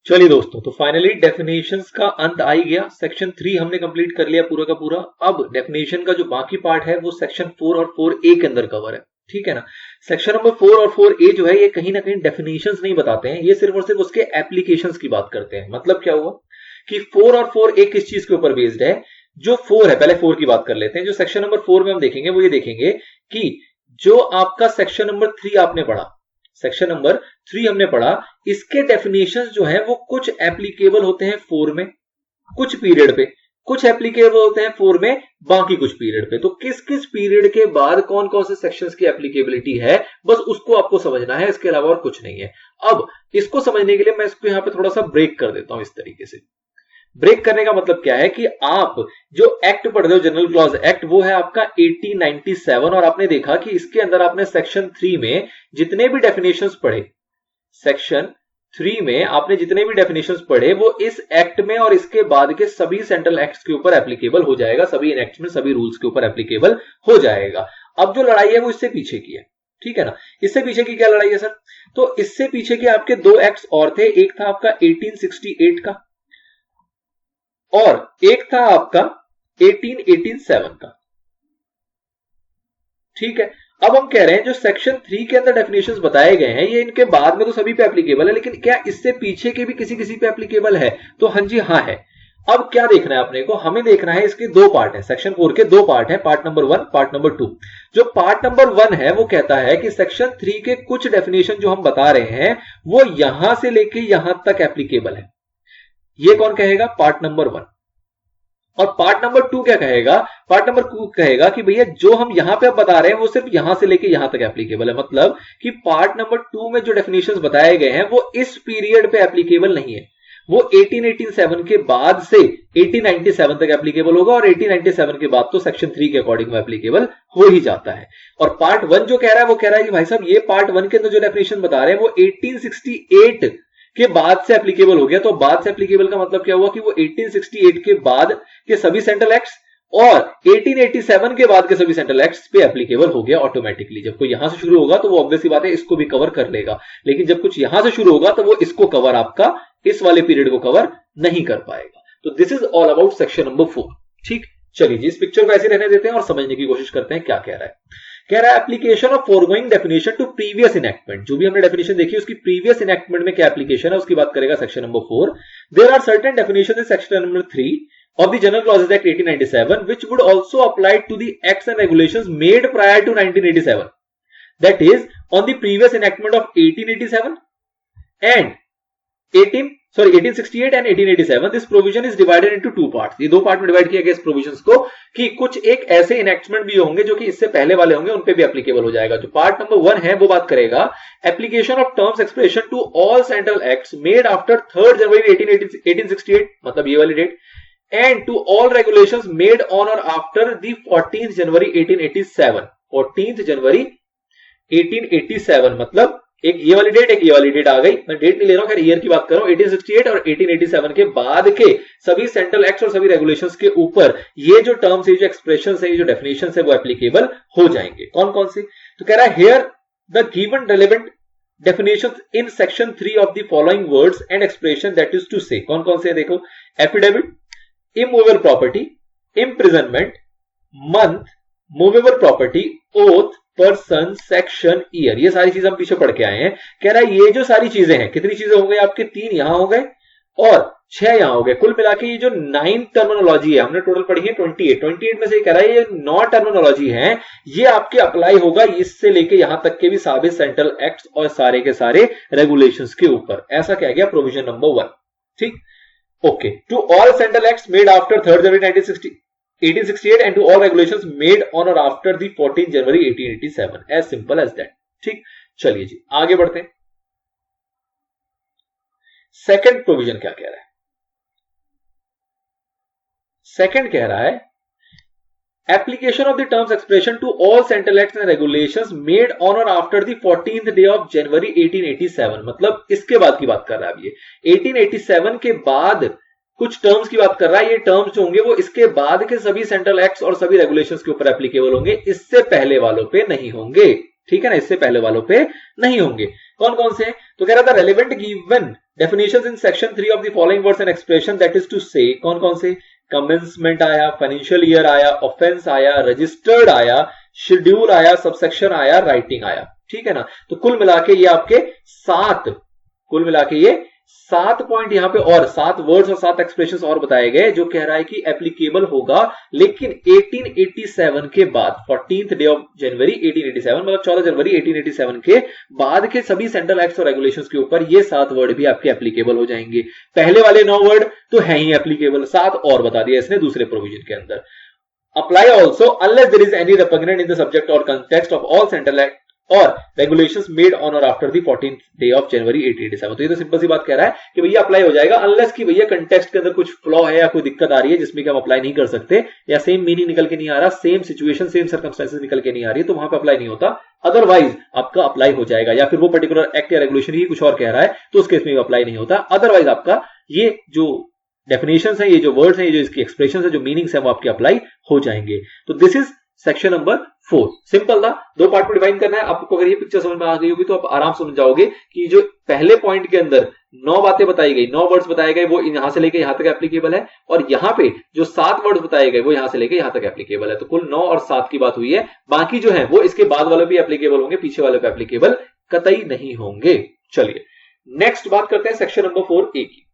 चलिए दोस्तों, तो फाइनली डेफिनेशंस का अंत आ ही गया। सेक्शन 3 हमने कंप्लीट कर लिया पूरा का पूरा। अब डेफिनेशन का जो बाकी पार्ट है वो सेक्शन 4 और 4A के अंदर कवर है, ठीक है ना। सेक्शन नंबर 4 और 4A जो है ये कहीं ना कहीं डेफिनेशंस नहीं बताते हैं, ये सिर्फ और सिर्फ उसके एप्लीकेशंस की बात करते हैं। मतलब क्या हुआ कि 4 और 4A किस चीज के ऊपर बेस्ड है। जो 4 है, पहले 4 की बात कर लेते हैं। जो सेक्शन नंबर 4 में हम देखेंगे वो ये देखेंगे कि जो आपका सेक्शन नंबर 3 आपने पढ़ा, सेक्शन नंबर 3 हमने पढ़ा, इसके डेफिनेशंस जो है वो कुछ एप्लीकेबल होते हैं 4 में कुछ पीरियड पे, कुछ एप्लीकेबल होते हैं 4 में बाकी कुछ पीरियड पे। तो किस किस पीरियड के बाद कौन कौन से सेक्शंस की एप्लीकेबिलिटी है, बस उसको आपको समझना है, इसके अलावा और कुछ नहीं है। अब इसको समझने के लिए मैं इसको यहां पे थोड़ा सा ब्रेक कर देता हूं। इस तरीके से ब्रेक करने का मतलब क्या है कि आप जो एक्ट पढ़ रहे हो, जनरल क्लॉज एक्ट, वो है आपका 1897, और आपने देखा कि इसके अंदर आपने सेक्शन 3 में जितने भी डेफिनेशंस पढ़े, सेक्शन 3 में आपने जितने भी डेफिनेशंस पढ़े वो इस एक्ट में और इसके बाद के सभी सेंट्रल एक्ट्स के ऊपर एप्लीकेबल हो जाएगा, सभी इनएक्ट्स में सभी रूल्स के ऊपर एप्लीकेबल हो जाएगा। अब जो लड़ाई है वो इससे पीछे की है, ठीक है ना। इससे पीछे की क्या लड़ाई है सर? तो इससे पीछे के आपके दो एक्ट्स और थे, एक था आपका 1868 का और एक था आपका 1887 का, ठीक है। अब हम कह रहे हैं जो सेक्शन 3 के अंदर डेफिनेशंस बताए गए हैं ये इनके बाद में तो सभी पे एप्लीकेबल है, लेकिन क्या इससे पीछे के भी किसी किसी पे एप्लीकेबल है? तो हाँ जी, हाँ है। अब क्या देखना है अपने को? हमें देखना है इसके दो पार्ट है, सेक्शन 4 के दो पार्ट है, पार्ट नंबर 1, पार्ट नंबर 2। जो पार्ट नंबर 1 है वो कहता है कि सेक्शन 3 के कुछ डेफिनेशन जो हम बता रहे हैं वो यहां से लेके यहां तक एप्लीकेबल है। ये कौन कहेगा? Part number 1। और पार्ट नंबर 2 क्या कहेगा? पार्ट नंबर 2 कहेगा कि भैया जो हम यहां पे अब बता रहे हैं वो सिर्फ यहां से लेके यहां तक एप्लीकेबल है। मतलब कि पार्ट नंबर 2 में जो डेफिनेशंस बताए गए हैं वो इस पीरियड पे एप्लीकेबल नहीं है, वो 1887 के बाद से 1897 तक एप्लीकेबल होगा, और 1897 के बाद तो सेक्शन 3 के अकॉर्डिंग वो एप्लीकेबल हो ही जाता है। और पार्ट 1 जो कह रहा है वो कह रहा है कि भाई साहब ये पार्ट 1 के अंदर जो डेफिनेशन बता रहे हैं वो 1868 के बाद से एप्लीकेबल हो गया। तो बाद से एप्लीकेबल का मतलब क्या हुआ कि वो 1868 के बाद के सभी सेंट्रल एक्ट्स और 1887 के बाद के सभी सेंट्रल एक्ट्स पे एप्लीकेबल हो गया ऑटोमेटिकली। जब कोई यहां से शुरू होगा तो वो ऑब्वियस सी बात है इसको भी कवर कर लेगा, लेकिन जब कुछ यहां से शुरू होगा तो वो इसको कवर, आपका इस वाले पीरियड को कवर नहीं कर पाएगा। तो this is all about section number 4, ठीक। चलिए जी, इस पिक्चर को ऐसे रहने देते हैं और समझने की कोशिश करते हैं क्या कह रहा है। कह रहा है application of foregoing definition to previous enactment. जो भी हमने डेफिनेशन देखी उसकी प्रीवियस इनएक्टमेंट में क्या एप्लीकेशन है उसकी बात करेगा section number 4। There are certain definition in section number 3 of the General Clauses Act 1897 which would also apply to the acts and regulations made prior to 1987, that is on the previous enactment of 1887 and 1868 and 1887. This provision is divided into two parts. ये दो part में divide किया गया इस provisions को कि कुछ एक ऐसे इनएक्टमेंट भी होंगे जो कि इससे पहले वाले होंगे, उन पे भी एप्लीकेबल हो जाएगा। जो पार्ट नंबर 1 है वो बात करेगा application of terms expression to all central acts made after 3 January 1868, मतलब ये वाली date, and to all regulations made on or after the 14th January 1887. 14th जनवरी 1887 मतलब एक ये वाली डेट, एक ये वाली डेट आ गई। मैं डेट नहीं ले रहा हूं, खैर ईयर की बात कर रहा हूं। 1868 और 1887 के बाद के सभी सेंट्रल एक्ट्स और सभी रेगुलेशंस के ऊपर ये जो टर्म्स है, जो एक्सप्रेशंस है, ये जो डेफिनेशंस है वो एप्लीकेबल हो जाएंगे। कौन कौन से? तो कह रहा है here the given relevant definitions in section 3 of the following words and expression, that is to say, कौन कौन से है देखो, affidavit, immovable property, imprisonment, month, movable property, oath, person, section, year, ये सारी चीजें हम पीछे पढ़ के आए हैं। कह रहा है ये जो सारी चीजें हैं, कितनी चीजें हो गई आपके? 3 यहां हो गए और 6 यहां हो गए। कुल मिला के ये जो 9 टर्मिनोलॉजी है हमने टोटल पढ़ी है 28 में से कह रहा है ये 9 टर्मिनोलॉजी है, ये आपके अप्लाई होगा इससे लेके यहां तक के भी सभी सेंट्रल एक्ट्स और सारे के सारे रेगुलेशंस के ऊपर। ऐसा क्या गया प्रोविजन नंबर 1, ठीक। Okay, to all central acts made after 3rd January 1868 and to all regulations made on or after the 14th January 1887, as simple as that, ठीक। चलिए जी आगे बढ़ते हैं। सेकंड प्रोविजन क्या कह रहा है? सेकंड कह रहा है application of the terms expression to all central acts and regulations made on or after the 14th day of January 1887, मतलब इसके बाद की बात कर रहा है। अब ये 1887 के बाद कुछ टर्म्स की बात कर रहा है। ये टर्म्स जो होंगे वो इसके बाद के सभी सेंट्रल एक्ट्स और सभी रेगुलेशंस के ऊपर एप्लीकेबल होंगे, इससे पहले वालों पे नहीं होंगे, ठीक है ना, इससे पहले वालों पे नहीं होंगे। कौन कौन से? तो कह रहा था relevant given definitions in section 3 of the following words and expression, that is to say, कौन कौन से, कमेंसमेंट आया, फाइनेंशियल ईयर आया, ऑफेंस आया, रजिस्टर्ड आया, शेड्यूल आया, सबसेक्शन आया, राइटिंग आया, ठीक है ना। तो कुल मिला के ये आपके 7 पॉइंट यहां पे और 7 वर्ड्स और 7 एक्सप्रेशंस और बताए गए, जो कह रहा है कि एप्लीकेबल होगा लेकिन 1887 के बाद, 14th डे ऑफ जनवरी 1887, मतलब 14 जनवरी 1887 के बाद के सभी सेंट्रल एक्ट्स और रेगुलेशंस के ऊपर ये 7 वर्ड भी आपके एप्लीकेबल हो जाएंगे। पहले वाले 9 वर्ड तो है ही एप्लीकेबल, 7 और बता दिया इसने दूसरे प्रोविजन के अंदर। Apply also unless there is any repugnant in the subject और context of all central act और रेगुलेशंस मेड ऑन और after the 14th day of January 1887। तो ये तो सिंपल सी बात कह रहा है कि भैया अप्लाई हो जाएगा, अनलेस कि भैया कंटेक्स्ट के अंदर कुछ फ्लॉ है या कोई दिक्कत आ रही है जिसमें कि हम अप्लाई नहीं कर सकते, या सेम मीनिंग निकल के नहीं आ रहा, सेम सिचुएशन सेम सर्कमस्टेंसेस निकल के नहीं आ रही है, तो वहां पे अप्लाई नहीं होता। अदरवाइज आपका अप्लाई हो जाएगा, या फिर वो पर्टिकुलर एक्ट या रेगुलेशन ही कुछ और कह रहा है तो उस केस में अप्लाई नहीं होता। अदरवाइज आपका ये जो डेफिनेशंस है, ये जो वर्ड्स हैं, ये जो इसकी एक्सप्रेशंस है, जो मीनिंग्स है, वो आपके अप्लाई हो जाएंगे। तो this is section number 4। Simple था, 2 पार्ट में डिवाइड करना है। आपको अगर ये पिक्चर समझ में आ गई होगी तो आप आराम से समझ जाओगे कि जो पहले पॉइंट के अंदर 9 बातें बताई गई, 9 वर्ड्स बताए गए, वो यहां से लेकर यहां तक एप्लीकेबल है, और यहां पे जो 7 वर्ड्स बताए गए वो यहां से लेकर यहां तक एप्लीकेबल है। तो कुल 9 और 7 की बात हुई है। बाकी जो है वो इसके बाद वाले भी एप्लीकेबल होंगे, पीछे वाले पे एप्लीकेबल कतई नहीं होंगे। चलिए नेक्स्ट बात करते हैं सेक्शन नंबर 4A की।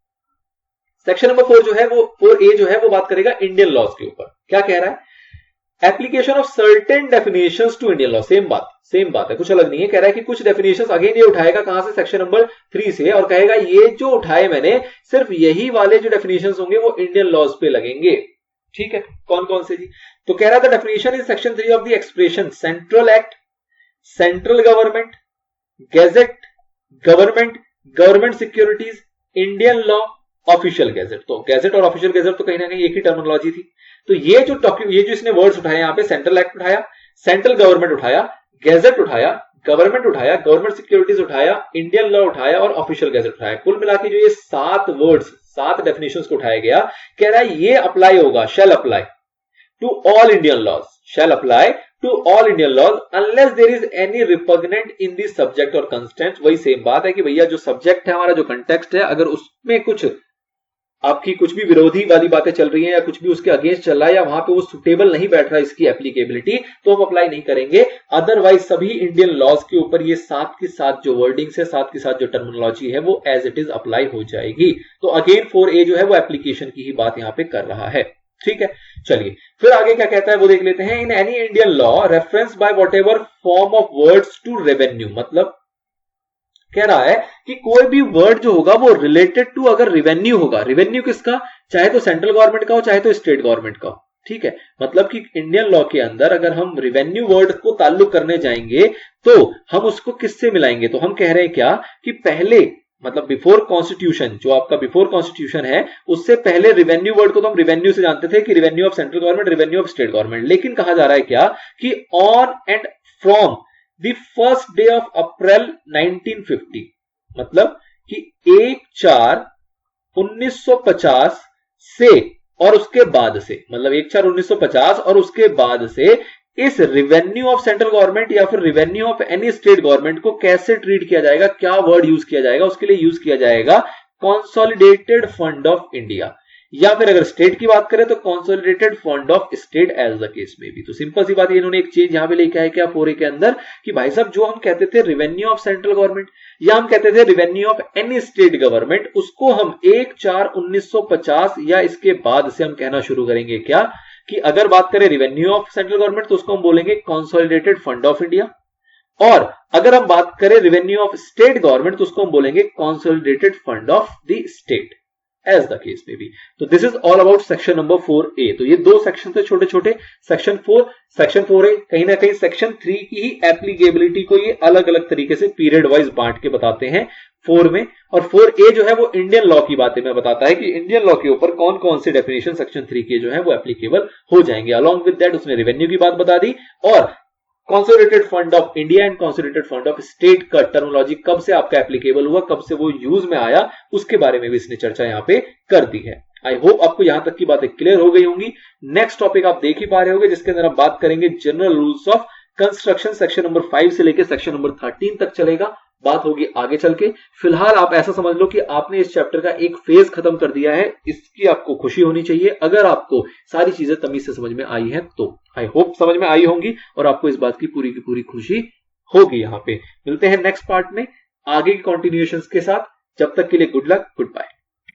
सेक्शन नंबर 4 जो है वो 4A जो है वो बात करेगा इंडियन लॉज के ऊपर। क्या कह रहा है, application of certain definitions to Indian law. Same बात है, कुछ अलग नहीं है। कह रहा है कि कुछ डेफिनेशंस अगेन ये उठाएगा कहां से, सेक्शन नंबर 3 से, और कहेगा ये जो उठाए मैंने सिर्फ यही वाले जो डेफिनेशंस होंगे वो इंडियन लॉज पे लगेंगे। ठीक है, कौन कौन से जी, तो कह रहा था definition in section 3 of the expression central act, central government, gadget, government securities, Indian law, official gazette. तो गैजेट और ऑफिशियल गैजेट तो कहीं ना कहीं एक ही टर्मिनोलॉजी थी। तो ये जो इसने वर्ड्स उठाए यहाँ पे, सेंट्रल एक्ट उठाया, सेंट्रल गवर्नमेंट उठाया, गैजेट उठाया, गवर्नमेंट उठाया, गवर्नमेंट सिक्योरिटीज उठाया, इंडियन लॉ उठाया और ऑफिशियल गैजेट उठाया। कुल मिला के जो ये 7 वर्ड्स, 7 डेफिनेशंस को उठाया गया, कह रहा है ये अप्लाई होगा, shall apply to all Indian laws, shall apply to all Indian laws unless there is any repugnant in the subject और कंटेक्स्ट। वही सेम बात है कि भैया जो सब्जेक्ट है हमारा, जो कंटेक्स्ट है, अगर उसमें कुछ आपकी कुछ भी विरोधी वाली बातें चल रही हैं या कुछ भी उसके अगेंस्ट चल रहा है या वहां पे वो सुटेबल नहीं बैठ रहा है इसकी एप्लीकेबिलिटी, तो हम अप्लाई नहीं करेंगे। अदरवाइज सभी इंडियन लॉज के ऊपर ये 7 के 7 जो वर्डिंग्स है, 7 के 7 जो टर्मिनोलॉजी है वो एज इट इज अप्लाई हो जाएगी। तो अगेन 4A जो है वो एप्लीकेशन की ही बात यहां पे कर रहा है। ठीक है, चलिए फिर आगे क्या कहता है वो देख लेते हैं। In any Indian law reference by whatever form of words to revenue, मतलब कह रहा है कि कोई भी वर्ड जो होगा वो रिलेटेड टू अगर रिवेन्यू होगा, रिवेन्यू किसका, चाहे तो सेंट्रल गवर्नमेंट का हो चाहे तो स्टेट गवर्नमेंट का हो। ठीक है, मतलब कि इंडियन लॉ के अंदर अगर हम रिवेन्यू वर्ड को ताल्लुक करने जाएंगे तो हम उसको किससे मिलाएंगे, तो हम कह रहे हैं क्या कि पहले मतलब बिफोर कॉन्स्टिट्यूशन, जो आपका बिफोर कॉन्स्टिट्यूशन है उससे पहले रिवेन्यू वर्ड को तो हम रिवेन्यू से जानते थे कि revenue of central government, revenue of state government, लेकिन कहा जा रहा है क्या कि on and from the first day of April 1950, मतलब कि 1/4/1950 से और उसके बाद से, मतलब 1/4/1950 और उसके बाद से इस रिवेन्यू ऑफ सेंट्रल गवर्नमेंट या फिर revenue of any state government को कैसे ट्रीट किया जाएगा, क्या वर्ड यूज किया जाएगा, उसके लिए यूज किया जाएगा कंसोलिडेटेड फंड ऑफ इंडिया, या फिर अगर स्टेट की बात करें तो consolidated fund of state as the case में भी। तो सिंपल सी बात, इन्होंने एक चीज यहां पे लेके आया क्या 4A के अंदर कि भाई साहब जो हम कहते थे रिवेन्यू ऑफ सेंट्रल गवर्नमेंट या हम कहते थे revenue of any state government, उसको हम 1/4/1950 या इसके बाद से हम कहना शुरू करेंगे क्या कि अगर बात करें रिवेन्यू ऑफ सेंट्रल गवर्नमेंट तो उसको हम बोलेंगे कंसोलिडेटेड फंड ऑफ इंडिया, और अगर हम बात करें रिवेन्यू ऑफ स्टेट गवर्नमेंट तो उसको हम बोलेंगे consolidated fund of the state as the case में भी। तो this is all about section number 4A। तो ये 2 सेक्शन थे छोटे छोटे, सेक्शन 4, सेक्शन 4A, कहीं ना कहीं सेक्शन 3 की ही एप्लीकेबिलिटी को ये अलग अलग तरीके से पीरियड वाइज बांट के बताते हैं 4 में, और 4A जो है वो इंडियन लॉ की बातें में बताता है कि इंडियन लॉ के ऊपर कौन कौन से डेफिनेशन सेक्शन 3 के जो है वो एप्लीकेबल हो जाएंगे। अलॉन्ग विद दैट उसने रेवेन्यू की बात बता दी और consolidated fund of India and consolidated fund of state का टर्मिनोलॉजी कब से आपका एप्लीकेबल हुआ, कब से वो यूज में आया, उसके बारे में भी इसने चर्चा यहां पे कर दी है। आई होप आपको यहां तक की बातें क्लियर हो गई होंगी। नेक्स्ट टॉपिक आप देख ही पा रहे होंगे जिसके अंदर हम बात करेंगे general rules of construction, section number 5 से लेकर सेक्शन नंबर 13 तक चलेगा। बात होगी आगे चल के। फिलहाल आप ऐसा समझ लो कि आपने इस चैप्टर का एक फेज खत्म कर दिया है, इसकी आपको खुशी होनी चाहिए। अगर आपको सारी चीजें तमीज से समझ में आई हैं तो आई होप समझ में आई होंगी और आपको इस बात की पूरी खुशी होगी। यहाँ पे मिलते हैं नेक्स्ट पार्ट में आगे की कॉन्टिन्यूएशंस के साथ। जब तक के लिए गुड लक, गुड बाय।